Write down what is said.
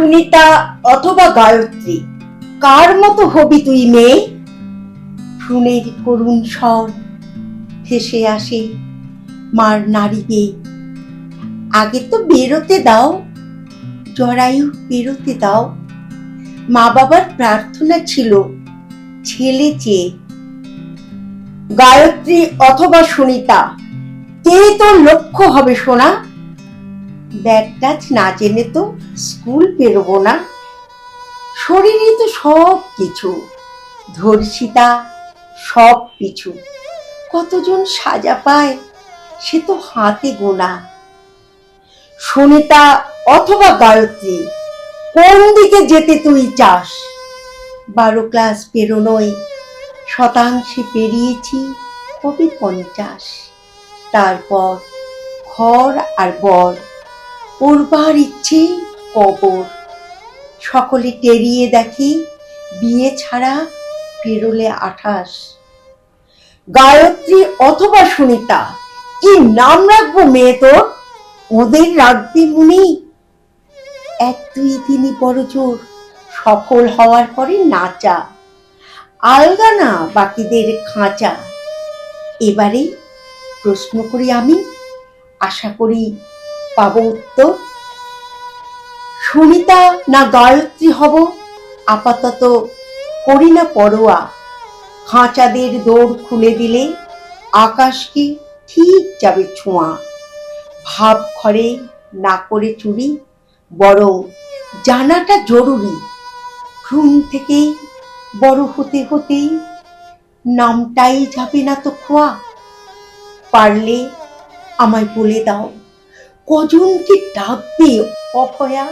সুনিতা অথবা গায়ত্রী, কার মতো হবি তুই মেয়ে? ভ্রূণের করুণ স্বর ভেসে আসে মার নারীকে। আগে তো বেরোতে দাও, জরায়ু বেরোতে দাও। মা বাবার প্রার্থনা ছিল ছেলে চেয়ে। গায়ত্রী অথবা সুনিতা, কে তোর লক্ষ্য হবে সোনা? ব্যাগ টাচ না জেনে তো স্কুল বেরোবো না। শরীরই তো সব কিছু, ধর্ষিতা সব পিছু। কতজন সাজা পায় সে তো হাতে গোনা। সুনিতা অথবা গায়ত্রী, কোন দিকে যেতে তুই চাস? 12 ক্লাস পেরোনোয় শতাংশে পেরিয়েছি কবি 50। তারপর ঘর আর বর, পড়বার ইচ্ছে কবর। সকলে টেরিয়ে দেখি বিয়ে ছাড়া পেরোলে 28। গায়ত্রী অথবা সুনিতা, কি নাম রাখবো মেয়ে তোর? ওদের রাখবি মুনি। 1-2 দিনই বড় জোর, সফল হওয়ার পরে নাচা। আলগা না বাকিদের খাঁচা। এবারে প্রশ্ন করি আমি, আশা করি পাবো উত্তর। সুনিতা না গায়ত্রী হব, আপাতত করি না পরোয়া। খাঁচাদের দৌড় খুলে দিলে আকাশকে ঠিক যাবে ছোঁয়া। ভাব ঘরে না করে চুরি, বরং জানাটা জরুরি। ভ্রূণ থেকে বড় হতে হতেই নামটাই যাবে না তো খোয়া। পারলে আমায় বলে দাও, কজনকে ডাকবে অভয়া?